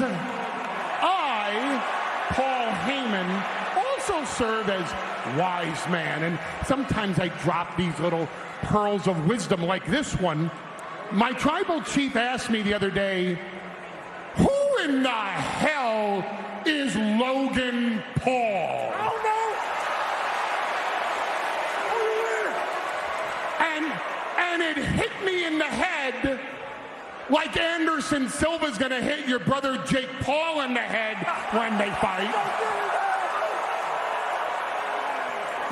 I, Paul Heyman, also serve as wise man, and sometimes I drop these little pearls of wisdom like this one. My tribal chief asked me the other day, who in the hell is Logan Paul? Oh, no! And it hit me in the head like Anderson Silva's gonna hit your brother Jake Paul in the head when they fight.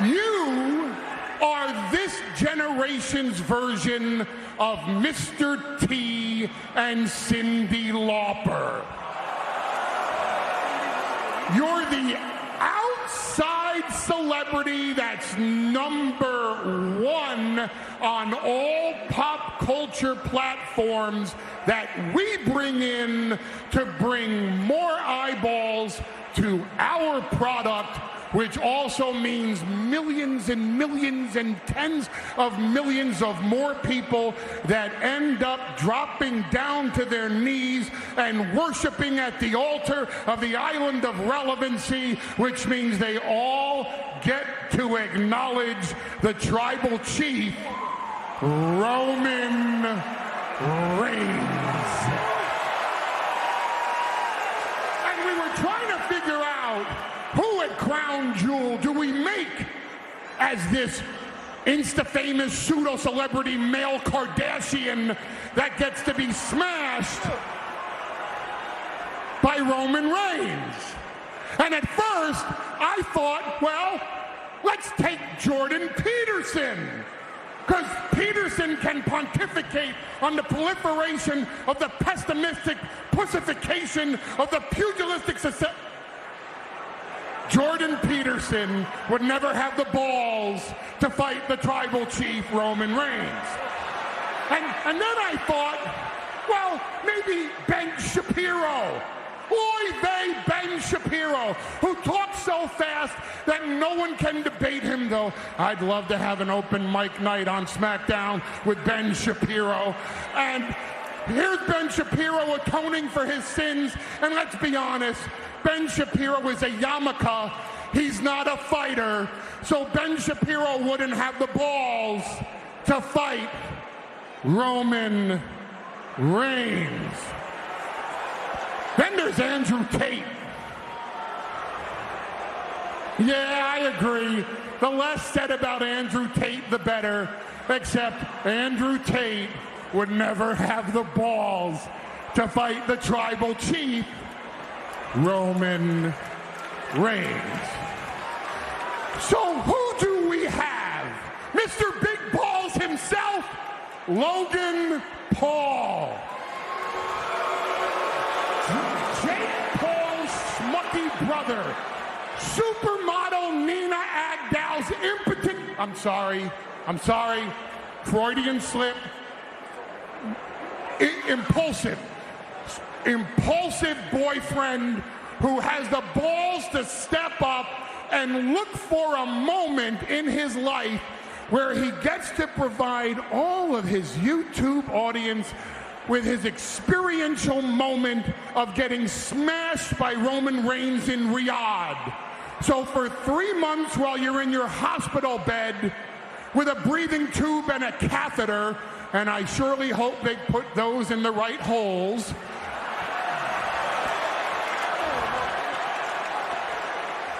You are this generation's version of Mr. T and Cyndi Lauper. You're the outside celebrity that's #1 on all pop culture platforms that we bring in to bring more eyeballs to our product, which also means millions and millions and tens of millions of more people that end up dropping down to their knees and worshiping at the altar of the island of relevancy, which means they all get to acknowledge the tribal chief, Roman Reigns. And we were trying to figure out, who at Crown Jewel do we make as this insta-famous pseudo-celebrity male Kardashian that gets to be smashed by Roman Reigns? And at first, I thought, well, let's take Jordan Peterson. Because Peterson can pontificate on the proliferation of the pessimistic pussification of the pugilistic society. Jordan Peterson would never have the balls to fight the tribal chief, Roman Reigns. And then I thought, well, maybe Ben Shapiro. Oy vey, Ben Shapiro, who talks so fast that no one can debate him, though I'd love to have an open mic night on SmackDown with Ben Shapiro. And here's Ben Shapiro atoning for his sins, and let's be honest, Ben Shapiro is a yarmulke. He's not a fighter, so Ben Shapiro wouldn't have the balls to fight Roman Reigns. Then there's Andrew Tate. Yeah, I agree. The less said about Andrew Tate, the better. Except Andrew Tate would never have the balls to fight the tribal chief, Roman Reigns. So who do we have? Mr. Big Balls himself, Logan Paul. Jake Paul's schmucky brother, supermodel Nina Agdal's impotent, I'm sorry, Freudian slip, impulsive boyfriend who has the balls to step up and look for a moment in his life where he gets to provide all of his YouTube audience with his experiential moment of getting smashed by Roman Reigns in Riyadh. So for 3 months while you're in your hospital bed with a breathing tube and a catheter, and I surely hope they put those in the right holes,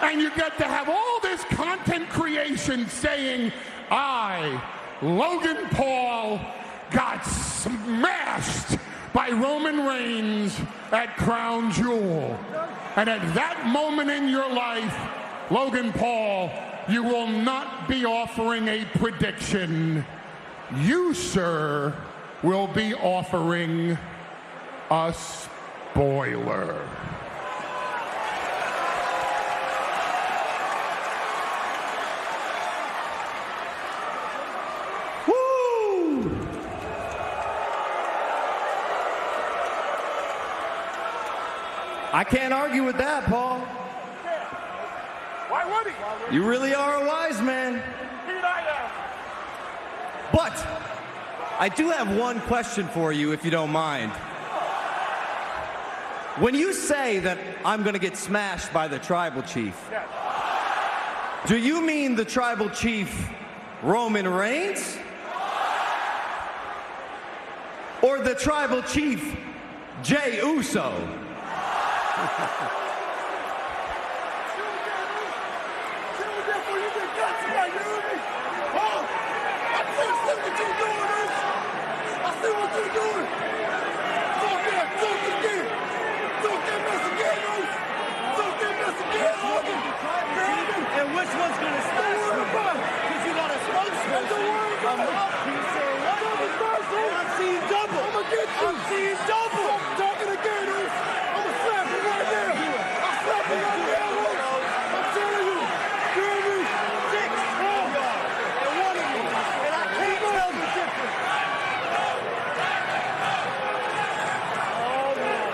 and you get to have all this content creation saying, I, Logan Paul, got smashed by Roman Reigns at Crown Jewel. And at that moment in your life, Logan Paul, you will not be offering a prediction. You, sir, will be offering a spoiler. I can't argue with that, Paul. Why would he? You really are a wise man. Here I am. But I do have one question for you, if you don't mind. when you say that I'm going to get smashed by the Tribal Chief, do you mean the Tribal Chief Roman Reigns? Or the Tribal Chief Jey Uso? And which one's gonna smash me? Because you got a spokesman, a mouthpiece, or what? And I'm seeing double. I'm gonna get you. I'm seeing double. I'm talking again, dude. I'm gonna slap you right there. I'll slap you right there, dude. I'm telling you. You hear me? 6 of y'all. And one of you. And I can't tell the difference. Oh, man.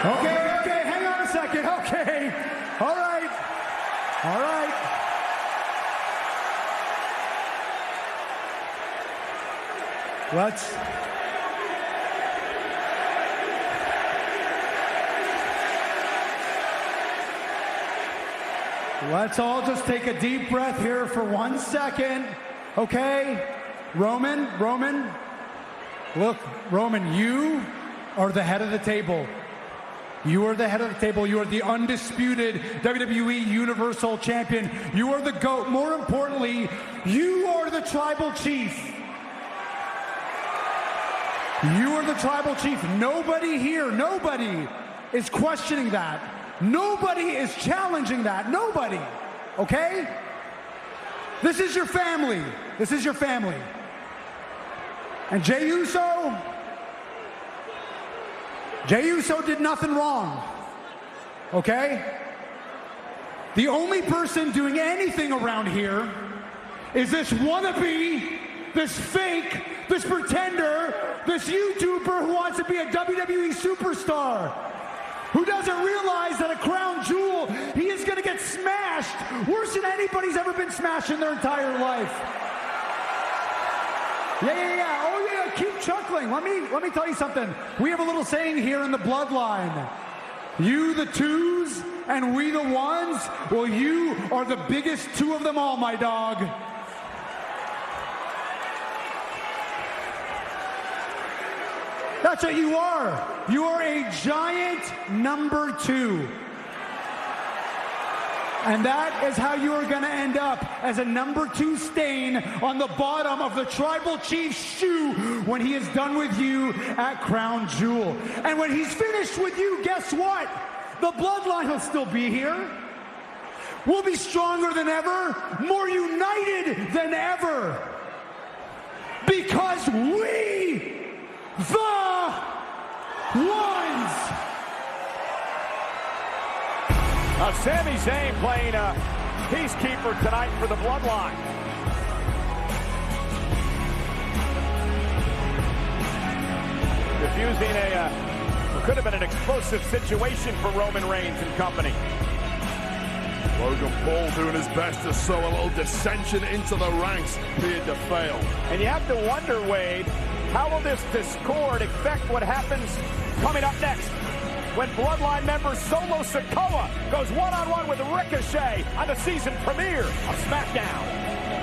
Okay, hang on a second. Okay, all right. Let's all just take a deep breath here for 1 second. Okay, Roman, look, Roman, you are the head of the table. You are the head of the table. You are the undisputed WWE Universal Champion. You are the GOAT. More importantly, you are the Tribal Chief. You are the Tribal Chief. Nobody here, nobody is questioning that. Nobody is challenging that. Nobody. Okay? This is your family. This is your family. And Jey Uso did nothing wrong, okay? The only person doing anything around here is this wannabe, this fake, this pretender, this YouTuber who wants to be a WWE superstar, who doesn't realize that a crown jewel, he is gonna get smashed worse than anybody's ever been smashed in their entire life. Yeah. Oh yeah, keep chuckling. Let me tell you something. We have a little saying here in the bloodline. You the twos and we the ones. Well, you are the biggest two of them all, my dog. That's what you are. You are a giant number 2. And that is how you are going to end up, as a number 2 stain on the bottom of the Tribal Chief's shoe when he is done with you at Crown Jewel. And when he's finished with you, guess what? The bloodline will still be here. We'll be stronger than ever, more united than ever. Because we, the ones. Sami Zayn playing a peacekeeper tonight for the Bloodline. Diffusing what could have been an explosive situation for Roman Reigns and company. Logan Paul doing his best to sow a little dissension into the ranks, appeared to fail. And you have to wonder, Wade, how will this discord affect what happens coming up next? When Bloodline member Solo Sikoa goes one-on-one with Ricochet on the season premiere of SmackDown.